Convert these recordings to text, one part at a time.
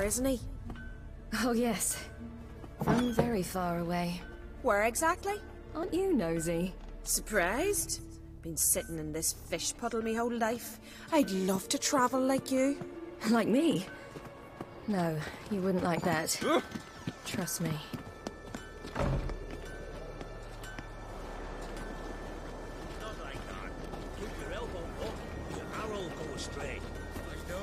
far, isn't he? Oh yes. From very far away. Where exactly? Aren't you nosy? Surprised? Been sitting in this fish puddle me whole life. I'd love to travel like you. Like me? No, you wouldn't like that. Trust me. Not like that. Keep your elbow up. Your arrow will go astray. I know,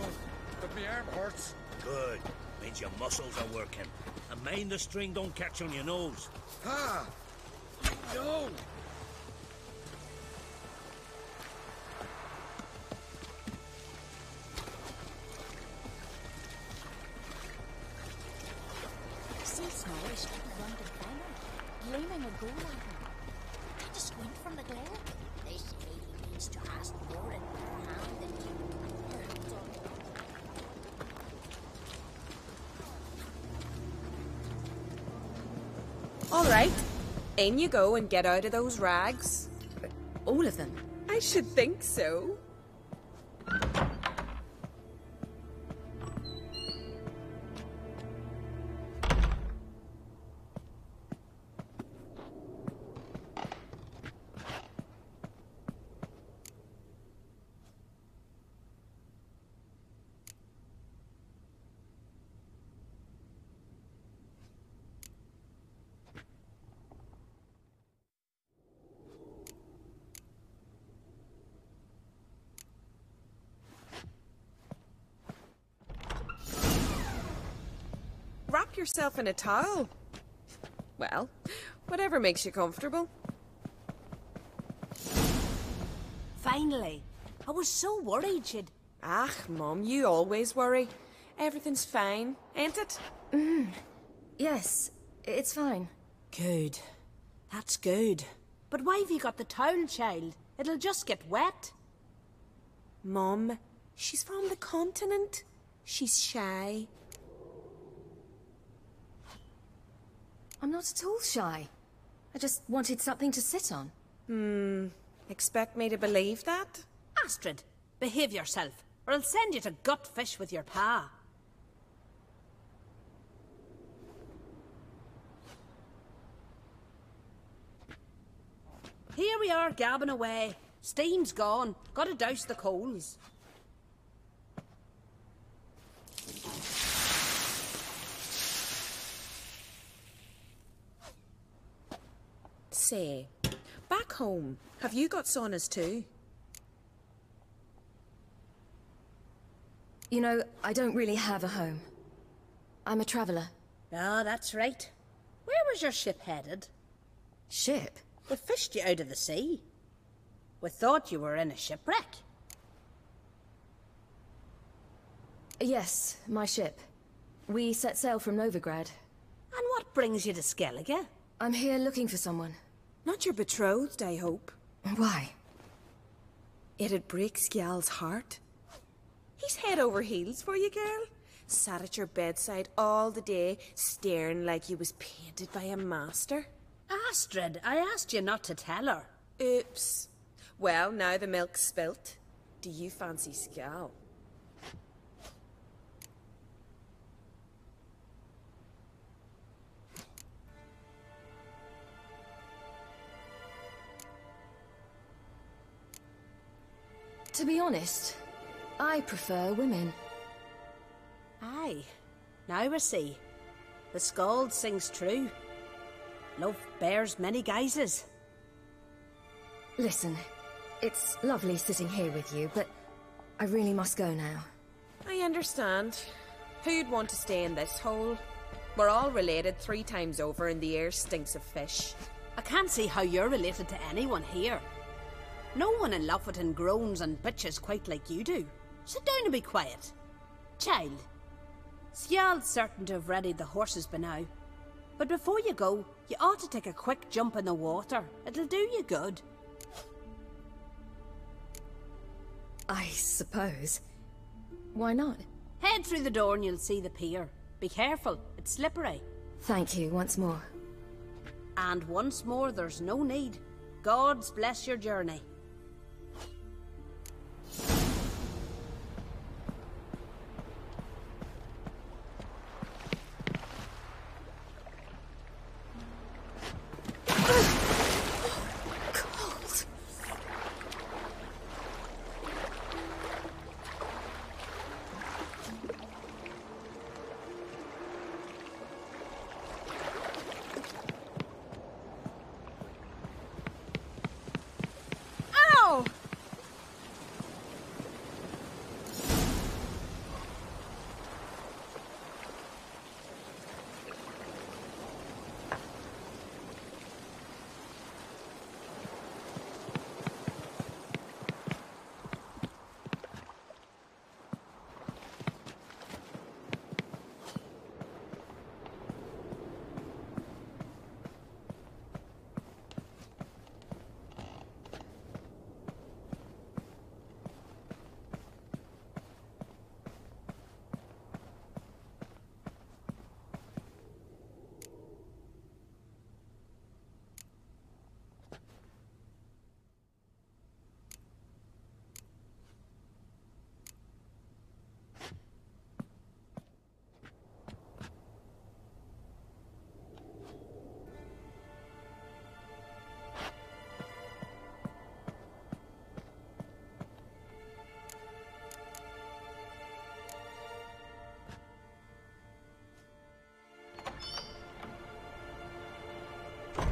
but my arm hurts. Good. Means your muscles are working. And mind the string don't catch on your nose. Ah! No! Seems smallish, rounded climber, gleaming a gold lantern. Can't you squint from the glare? This lady means to ask more in her hand than you. All right. In you go and get out of those rags. All of them? I should think so. Wrap yourself in a towel. Well, whatever makes you comfortable. Finally. I was so worried she'd... Ah, Mum, you always worry. Everything's fine, ain't it? Yes, it's fine. Good. That's good. But why have you got the towel, child? It'll just get wet. Mum, she's from the continent. She's shy. I'm not at all shy. I just wanted something to sit on. Expect me to believe that? Astrid, behave yourself, or I'll send you to gut fish with your pa. Here we are gabbing away. Steam's gone. Gotta douse the coals. Say, back home, have you got saunas too? You know, I don't really have a home. I'm a traveller. Ah, that's right. Where was your ship headed? Ship? We fished you out of the sea. We thought you were in a shipwreck. Yes, my ship. We set sail from Novigrad. And what brings you to Skellige? I'm here looking for someone. Not your betrothed, I hope. Why? It'd break Skjal's heart. He's head over heels for you, girl. Sat at your bedside all the day, staring like he was painted by a master. Astrid, I asked you not to tell her. Oops. Well, now the milk's spilt. Do you fancy Skjal? To be honest, I prefer women. Aye. Now I see. The Skald sings true. Love bears many guises. Listen, it's lovely sitting here with you, but I really must go now. I understand. Who'd want to stay in this hole? We're all related 3 times over and the air stinks of fish. I can't see how you're related to anyone here. No one in Lofoten groans and bitches quite like you do. Sit down and be quiet. Child, Skjald's certain to have readied the horses by now. But before you go, you ought to take a quick jump in the water. It'll do you good. I suppose. Why not? Head through the door and you'll see the pier. Be careful, it's slippery. Thank you once more. And once more, there's no need. God's bless your journey.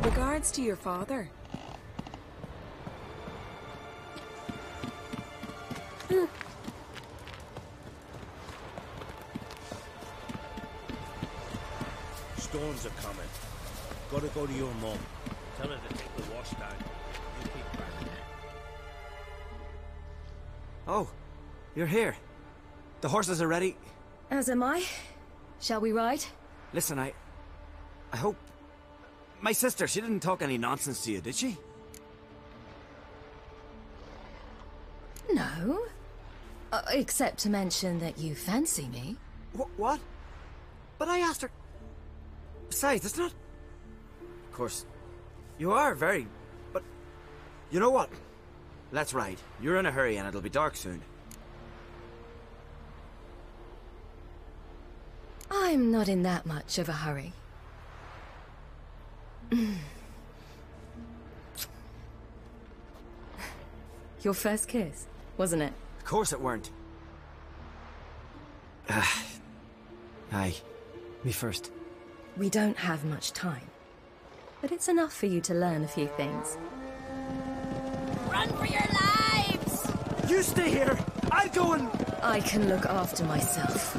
Regards to your father. Storms are coming. Gotta go to your mum. Tell her to take the wash down. You keep cracking it. Oh, you're here. The horses are ready. As am I. Shall we ride? Listen, I hope... My sister, she didn't talk any nonsense to you, did she? No. Except to mention that you fancy me. What? But I asked her... Besides, it's not... Of course, you are very... But... You know what? Let's ride. You're in a hurry and it'll be dark soon. I'm not in that much of a hurry. Your first kiss, wasn't it? Of course it weren't. Aye. Me first. We don't have much time. But it's enough for you to learn a few things. Run for your lives! You stay here! I'll go and... I can look after myself.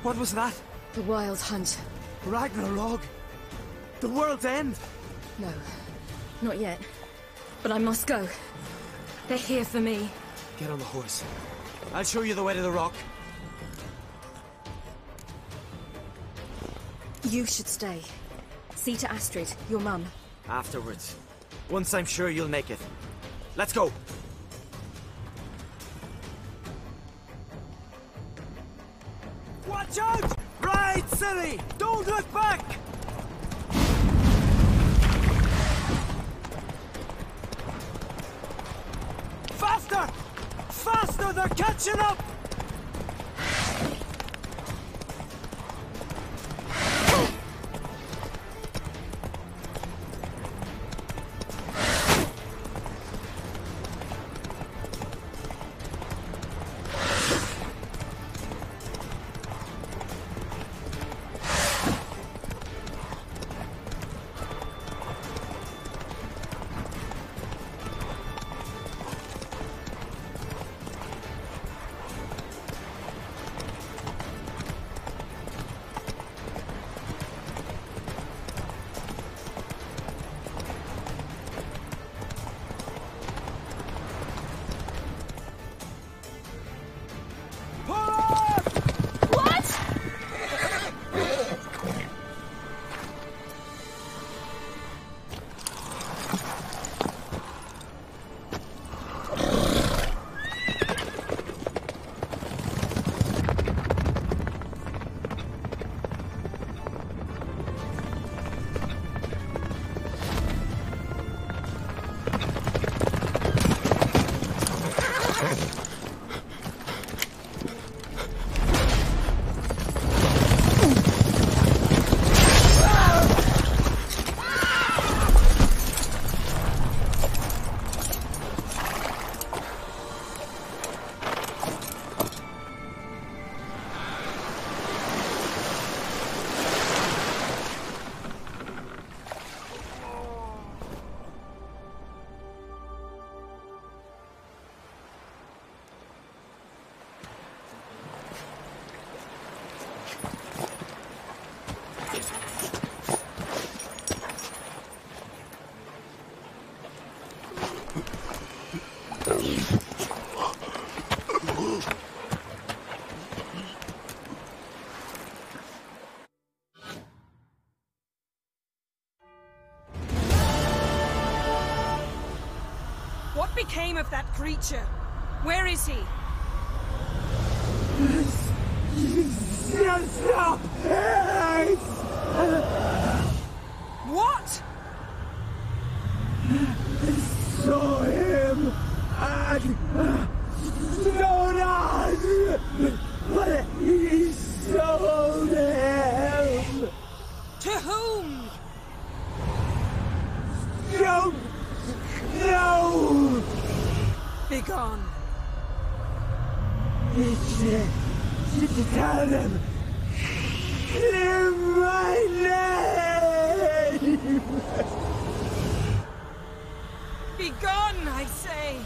What was that? The Wild Hunt. Ragnarok? The world's end? No, not yet. But I must go. They're here for me. Get on the horse. I'll show you the way to the rock. You should stay. See to Astrid, your mum. Afterwards. Once I'm sure you'll make it. Let's go! Watch out! Ride, silly! Don't look back! Faster! Faster! They're catching up! What became of that creature? Where is he? What? Saw him and Jonas, but he sold him. To whom? Don't know. Begone. Tell them. Clear my name. Begone, I say.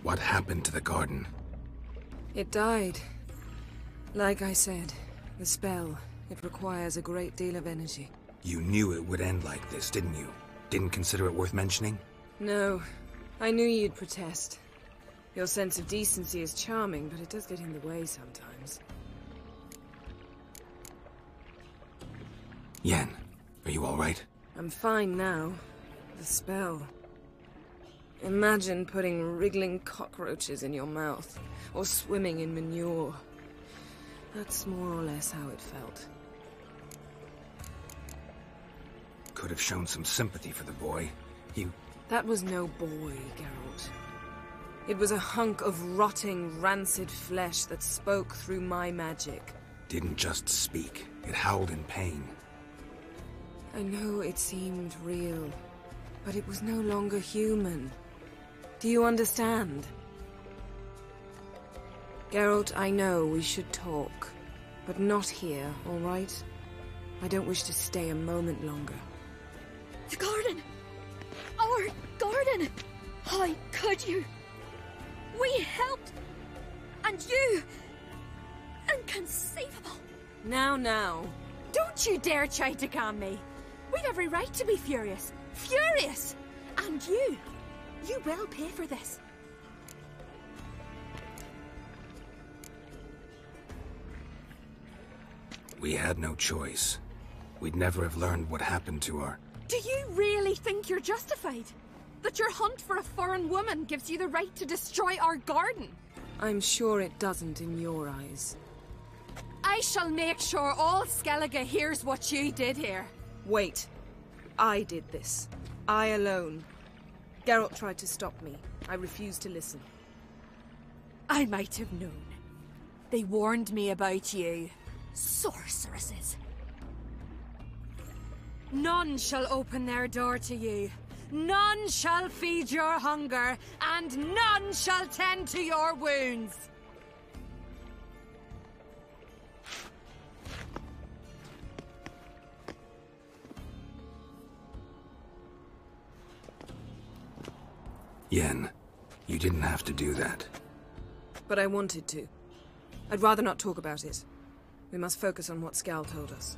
What happened to the garden? It died. Like I said, the spell, it requires a great deal of energy. You knew it would end like this, didn't you? Didn't consider it worth mentioning? No. I knew you'd protest. Your sense of decency is charming, but it does get in the way sometimes. Yen, are you alright? I'm fine now. The spell. Imagine putting wriggling cockroaches in your mouth, or swimming in manure. That's more or less how it felt. could have shown some sympathy for the boy. That was no boy, Geralt. It was a hunk of rotting, rancid flesh that spoke through my magic. Didn't just speak. It howled in pain. I know it seemed real, but it was no longer human. Do you understand? Geralt, I know we should talk, but not here, all right? I don't wish to stay a moment longer. The garden! Our garden! How could you? We helped! And you! Inconceivable! Now. Don't you dare try to calm me! We'd every right to be furious! Furious! And you will pay for this. We had no choice. We'd never have learned what happened to her. Do you really think you're justified? That your hunt for a foreign woman gives you the right to destroy our garden? I'm sure it doesn't in your eyes. I shall make sure all Skellige hears what you did here. Wait. I did this. I alone. Geralt tried to stop me. I refused to listen. I might have known. They warned me about you. Sorceresses. None shall open their door to you. None shall feed your hunger, and none shall tend to your wounds. Yen, you didn't have to do that. But I wanted to. I'd rather not talk about it. We must focus on what Skal told us.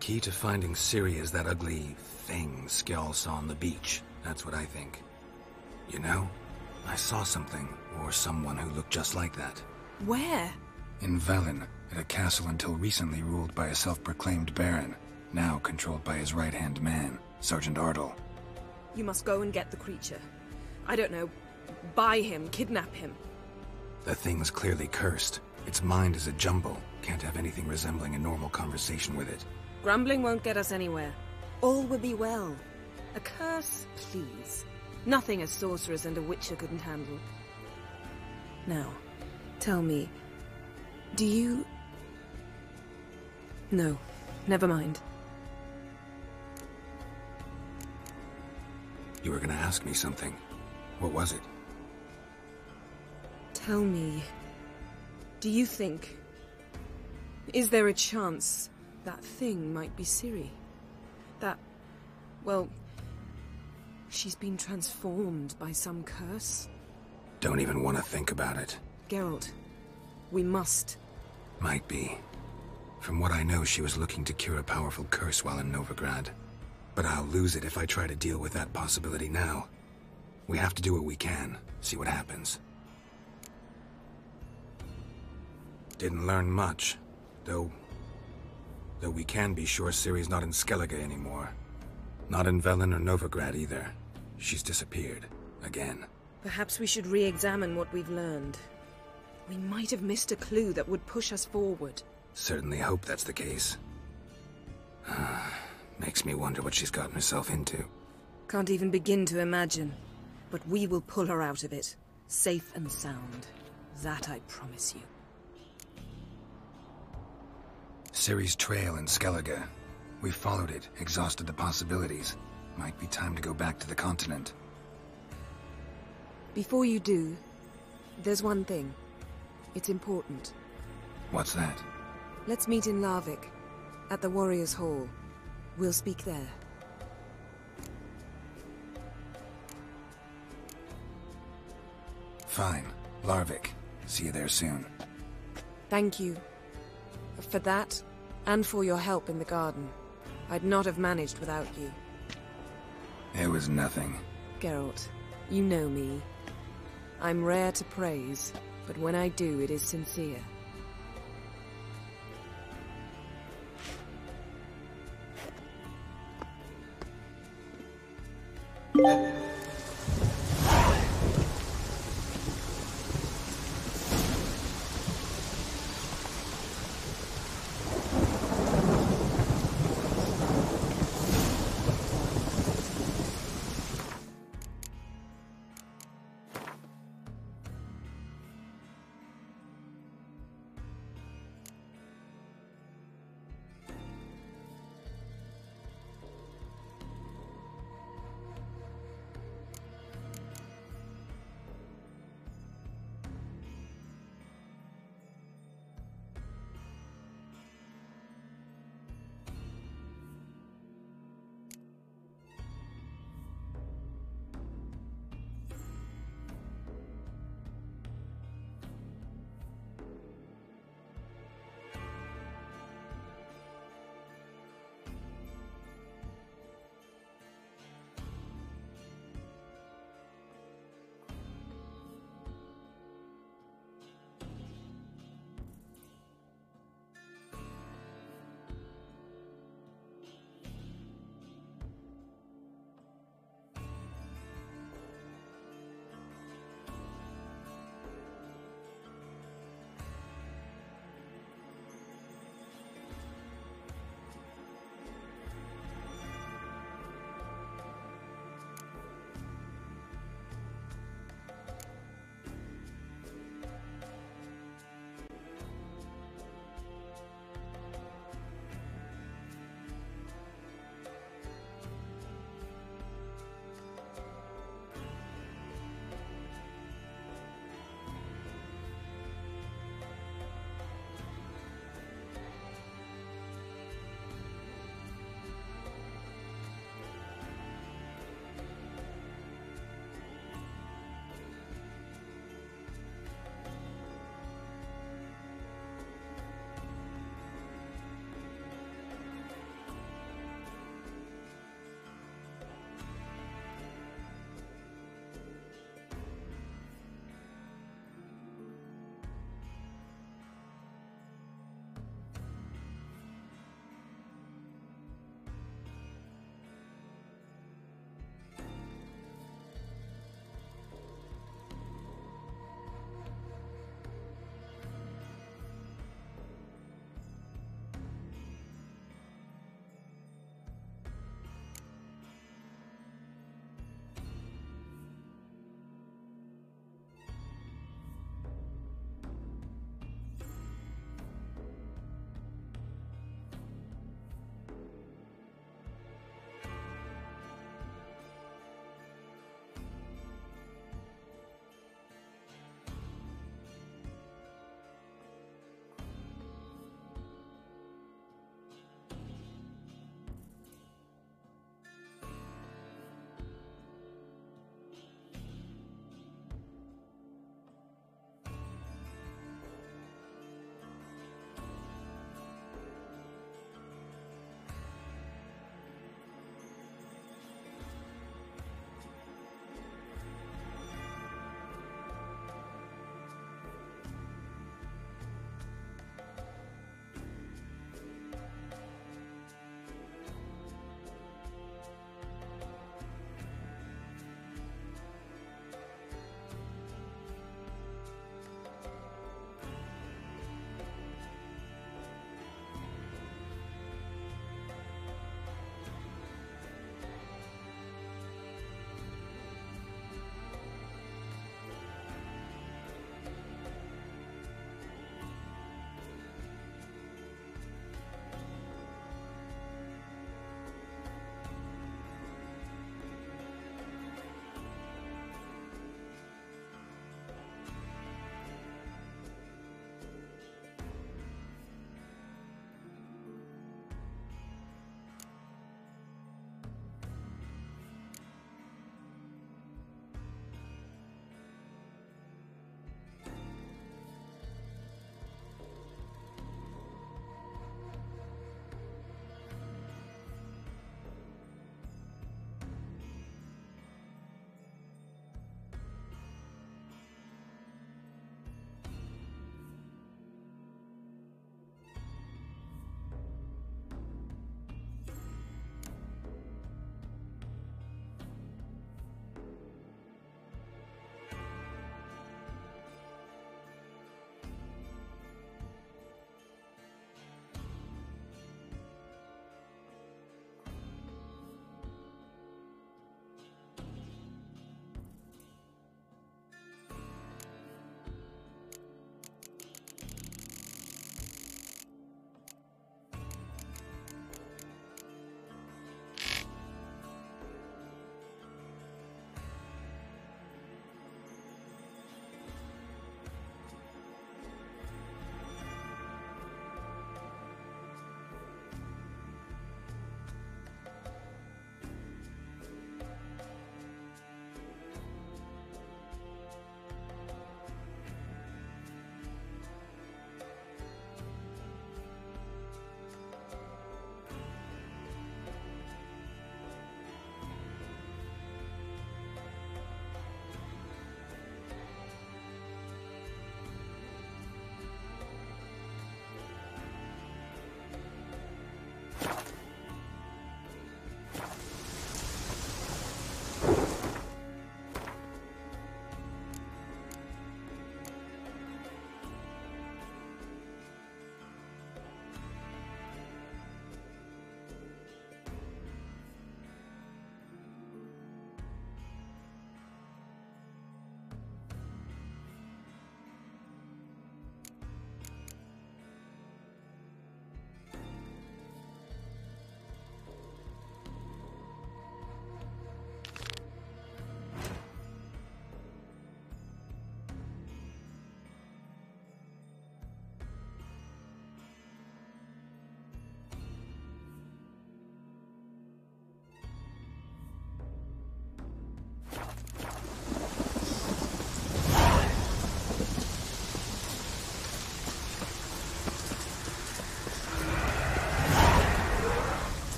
Key to finding Ciri is that ugly thing Skjall saw on the beach. That's what I think. You know, I saw something, or someone who looked just like that. Where? In Velen, at a castle until recently ruled by a self-proclaimed baron, now controlled by his right-hand man, Sergeant Ardle. You must go and get the creature. I don't know, buy him, kidnap him. The thing's clearly cursed. Its mind is a jumble. Can't have anything resembling a normal conversation with it. Grumbling won't get us anywhere. All will be well. A curse, please. Nothing a sorceress and a witcher couldn't handle. Now, tell me, do you... No, never mind. You were gonna ask me something. What was it? Tell me, do you think... Is there a chance that thing might be Ciri? That... well... she's been transformed by some curse? Don't even want to think about it. Geralt, we must. Might be. From what I know, she was looking to cure a powerful curse while in Novigrad. But I'll lose it if I try to deal with that possibility now. We have to do what we can, see what happens. Didn't learn much, though we can be sure Ciri's not in Skellige anymore. Not in Velen or Novigrad either. She's disappeared. Again. Perhaps we should re-examine what we've learned. We might have missed a clue that would push us forward. Certainly hope that's the case. Makes me wonder what she's gotten herself into. Can't even begin to imagine. But we will pull her out of it. Safe and sound. That I promise you. Ciri's trail in Skellige. We followed it, exhausted the possibilities. Might be time to go back to the continent. Before you do, there's one thing. It's important. What's that? Let's meet in Larvik, at the Warriors' Hall. We'll speak there. Fine. Larvik. See you there soon. Thank you. For that, and for your help in the garden. I'd not have managed without you. It was nothing. Geralt, you know me. I'm rare to praise, but when I do, it is sincere.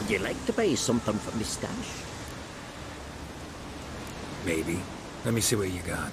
Would you like to buy something from me stash? Maybe. Let me see what you got.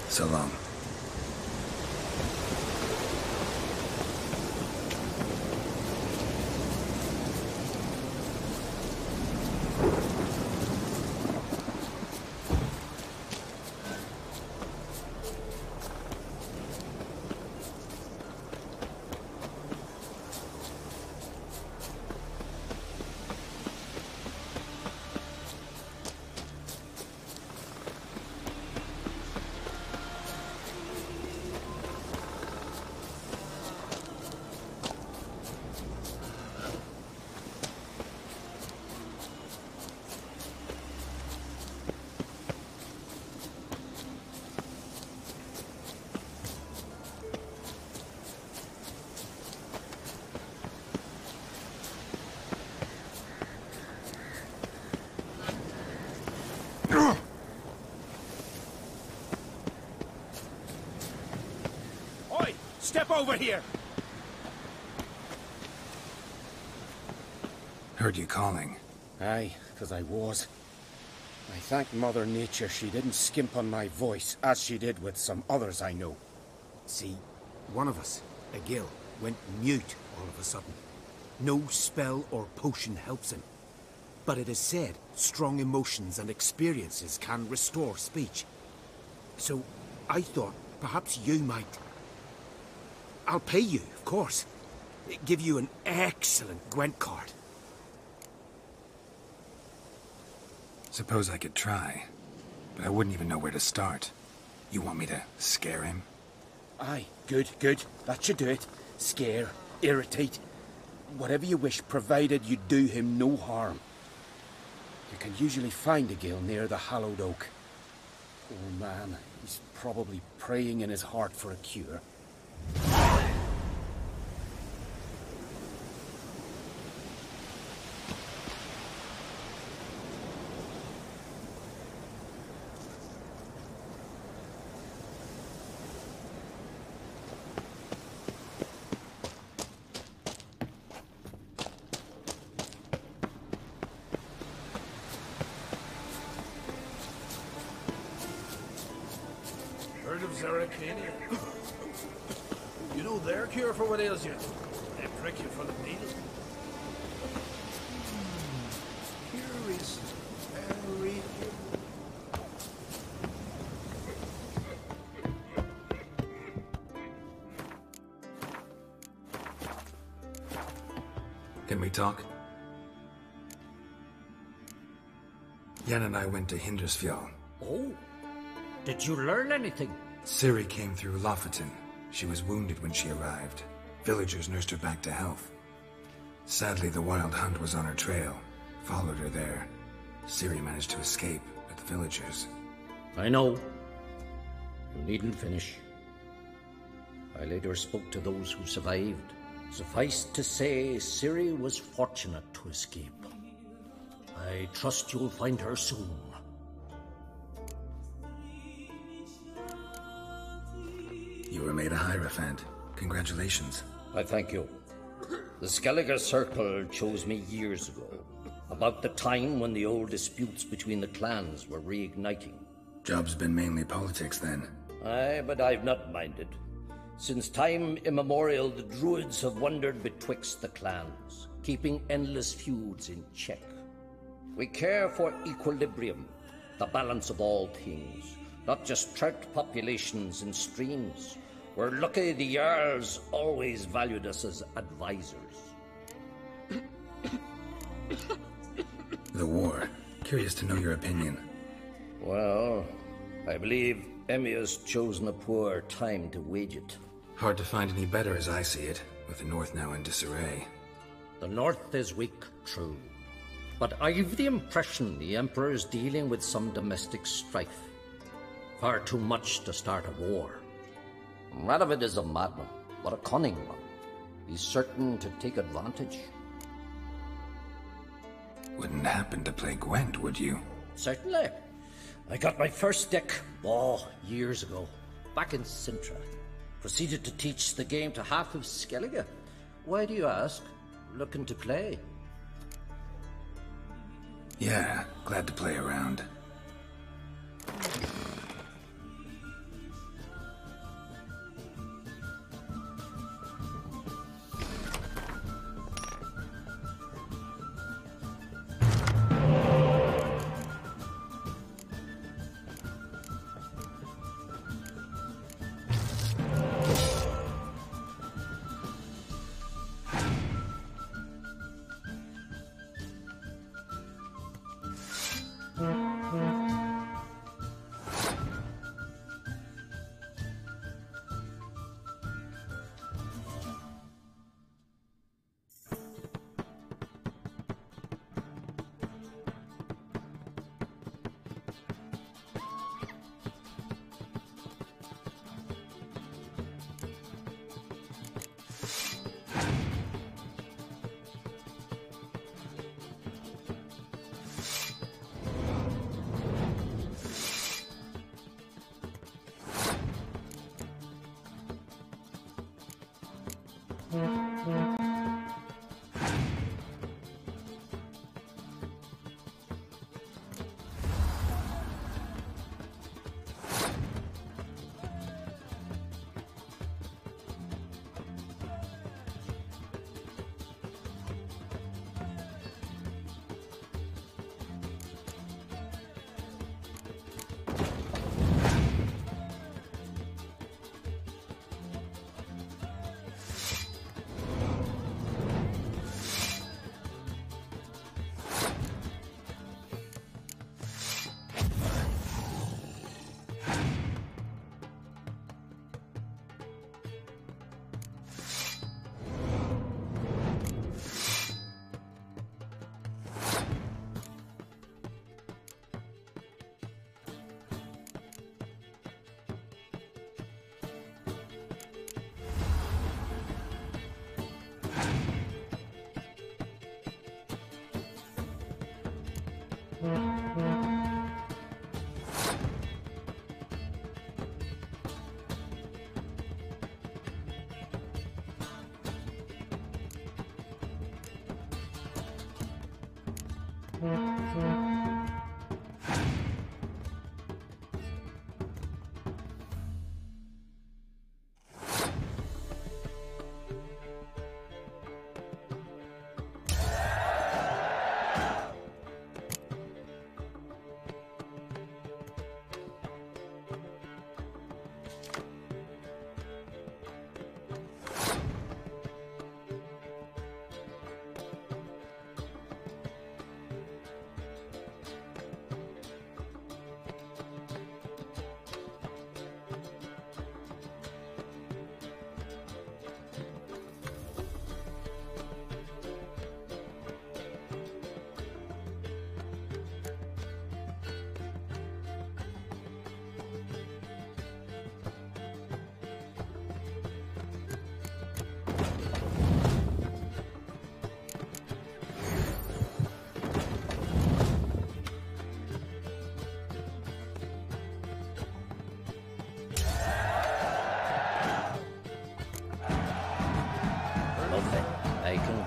So long. Oi! Step over here! Heard you calling. Aye, 'cause I was. I thank Mother Nature she didn't skimp on my voice, as she did with some others I know. See, one of us, a Gil, went mute all of a sudden. No spell or potion helps him. But it is said strong emotions and experiences can restore speech. So, I thought perhaps you might... I'll pay you, of course. Give you an excellent Gwent card. Suppose I could try, but I wouldn't even know where to start. You want me to scare him? Aye, good, good. That should do it. Scare, irritate, whatever you wish, provided you do him no harm. You can usually find a Gil near the Hallowed Oak. Poor man, he's probably praying in his heart for a cure. Heard of Zeracania? You know their cure for what ails you? They prick you full of needles. Here is very... Can we talk? Yen and I went to Hindersfjall. Oh? Did you learn anything? Ciri came through Lofoten. She was wounded when she arrived. Villagers nursed her back to health. Sadly, the Wild Hunt was on her trail. Followed her there. Ciri managed to escape, but the villagers... I know. You needn't finish. I later spoke to those who survived. Suffice to say, Ciri was fortunate to escape. I trust you'll find her soon. You were made a Hierophant. Congratulations. I thank you. The Skelliger Circle chose me years ago, about the time when the old disputes between the clans were reigniting. Job's been mainly politics then. Aye, but I've not minded. Since time immemorial, the Druids have wandered betwixt the clans, keeping endless feuds in check. We care for equilibrium, the balance of all things, not just trout populations and streams. We're lucky the Jarls always valued us as advisors. The war. Curious to know your opinion. Well, I believe Emmir's chosen a poor time to wage it. Hard to find any better as I see it, with the North now in disarray. The North is weak, true, but I've the impression the Emperor is dealing with some domestic strife. Far too much to start a war. Radovid is a madman, but a cunning one. He's certain to take advantage. Wouldn't happen to play Gwent, would you? Certainly. I got my first deck, years ago, back in Sintra. Proceeded to teach the game to half of Skellige. Why do you ask? Looking to play? Yeah, glad to play around.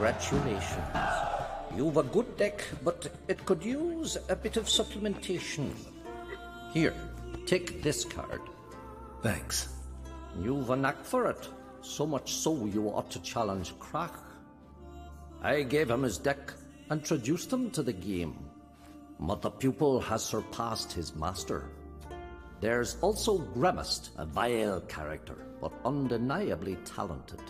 Congratulations. You've a good deck, but it could use a bit of supplementation. Here, take this card. Thanks. You've a knack for it. So much so you ought to challenge Crach. I gave him his deck, introduced him to the game. But the pupil has surpassed his master. There's also Gremist, a vile character, but undeniably talented.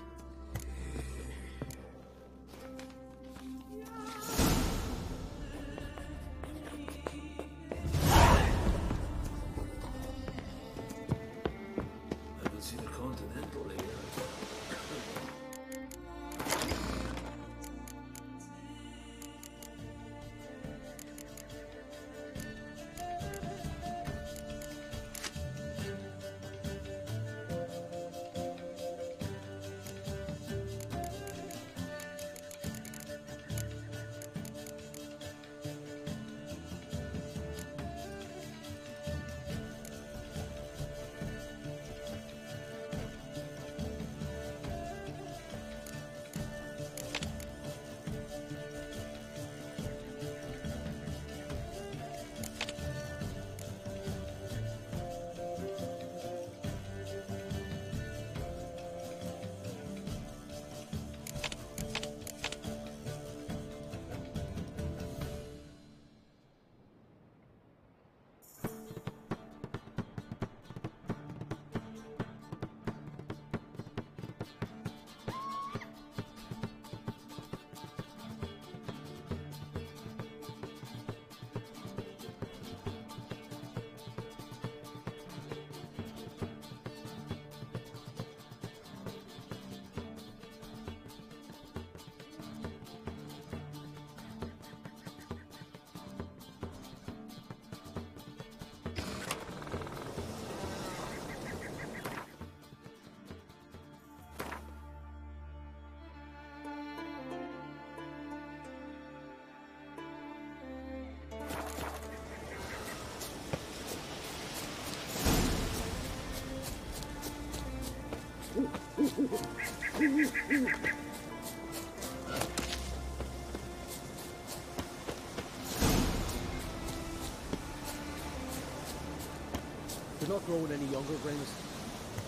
You're not growing any younger, Gramus.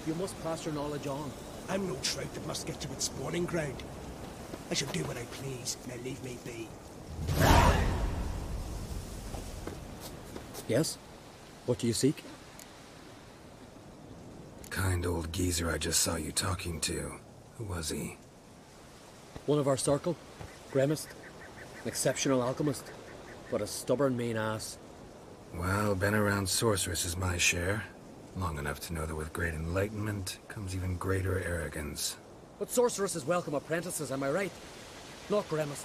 You must pass your knowledge on. I'm no trout that must get to its spawning ground. I shall do what I please, now leave me be. Yes? What do you seek? Kind old geezer I just saw you talking to. Who was he? One of our circle. Gremist. An exceptional alchemist. But a stubborn mean ass. Well, been around sorceress is my share. Long enough to know that with great enlightenment comes even greater arrogance. But sorceresses welcome apprentices, am I right? Not Gremist.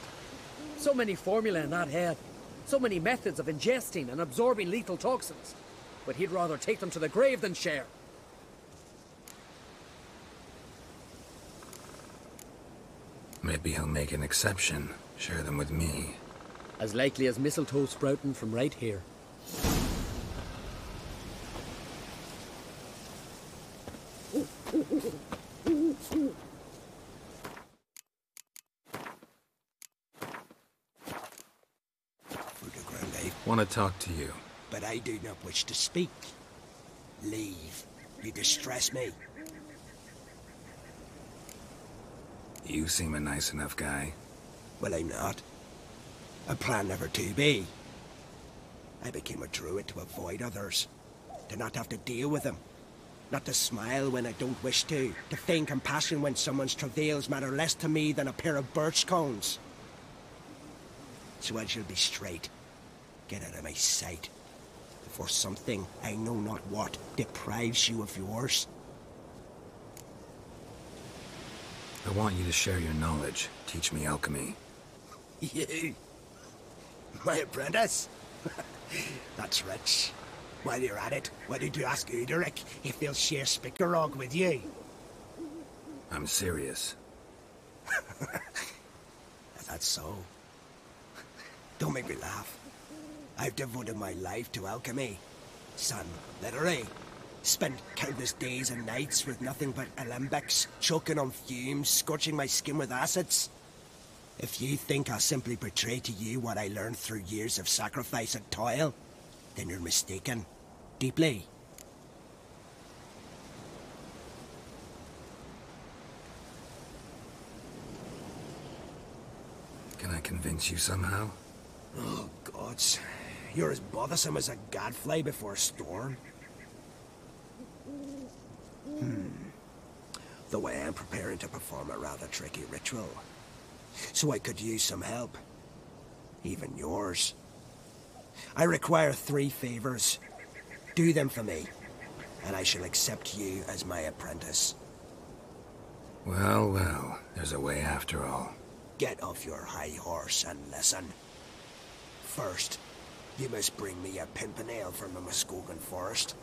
So many formulae in that head. So many methods of ingesting and absorbing lethal toxins. But he'd rather take them to the grave than share. Maybe he'll make an exception. Share them with me. As likely as mistletoe sprouting from right here. Want to talk to you. But I do not wish to speak. Leave. You distress me. You seem a nice enough guy. Well, I'm not. I plan never to be. I became a druid to avoid others. To not have to deal with them. Not to smile when I don't wish to feign compassion when someone's travails matter less to me than a pair of birch cones. So I shall be straight. Get out of my sight. Before something, I know not what, deprives you of yours. I want you to share your knowledge. Teach me alchemy. You? My apprentice? That's rich. While you're at it, why don't you ask Uderic if he'll share Spikarog with you? I'm serious. That's so. Don't make me laugh. I've devoted my life to alchemy. Son, literally. Spent countless days and nights with nothing but alembics, choking on fumes, scorching my skin with acids. If you think I'll simply portray to you what I learned through years of sacrifice and toil, then you're mistaken. Deeply. Can I convince you somehow? Oh, gods. You're as bothersome as a gadfly before a storm. Though I am preparing to perform a rather tricky ritual. So I could use some help. Even yours. I require 3 favors. Do them for me, and I shall accept you as my apprentice. Well, well, there's a way after all. Get off your high horse and listen. First, you must bring me a pimpernel from the Muskogan forest.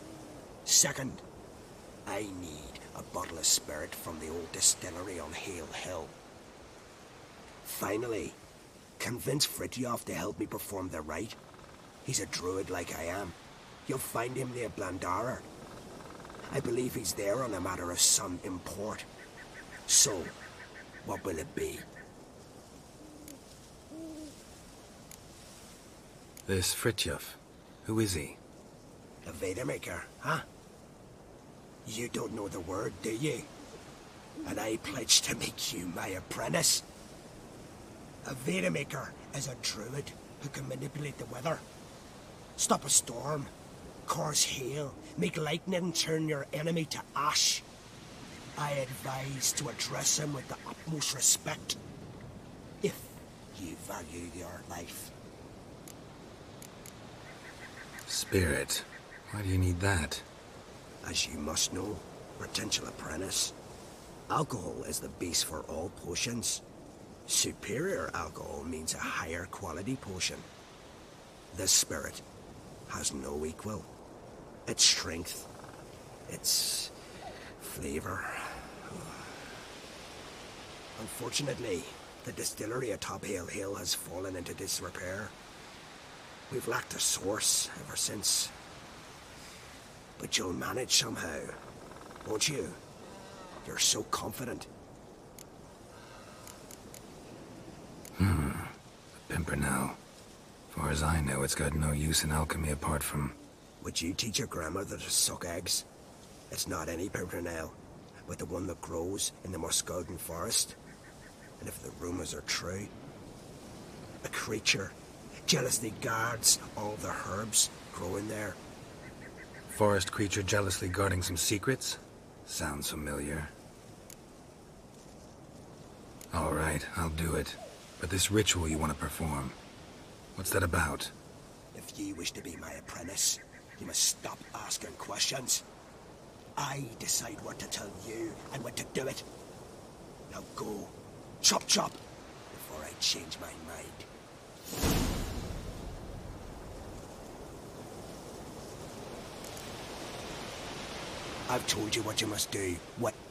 Second, I need a bottle of spirit from the old distillery on Hale Hill. Finally, convince Fritjof to help me perform the rite. He's a druid like I am. You'll find him near Blandara. I believe he's there on a matter of some import. So, what will it be? This Fritjof, who is he? A Vedamaker, huh? You don't know the word, do you? And I pledge to make you my apprentice. A Vedamaker is a druid who can manipulate the weather. Stop a storm, cause hail, make lightning turn your enemy to ash. I advise to address him with the utmost respect, if you value your life. Spirit. Why do you need that? As you must know, potential apprentice, alcohol is the base for all potions. Superior alcohol means a higher quality potion. This spirit has no equal. Its strength, its flavor. Unfortunately, the distillery atop Hale Hill has fallen into disrepair. We've lacked a source ever since. But you'll manage somehow, won't you? You're so confident. Pimpernel. Far as I know, it's got no use in alchemy apart from... Would you teach your grandmother to suck eggs? It's not any Pimpernel, but the one that grows in the Muskogean forest. And if the rumors are true, a creature jealously guards all the herbs growing there. Forest creature jealously guarding some secrets? Sounds familiar. All right, I'll do it. But this ritual you want to perform, what's that about? If you wish to be my apprentice, you must stop asking questions. I decide what to tell you and when to do it. Now go. Chop chop, before I change my mind. I've told you what you must do, whatever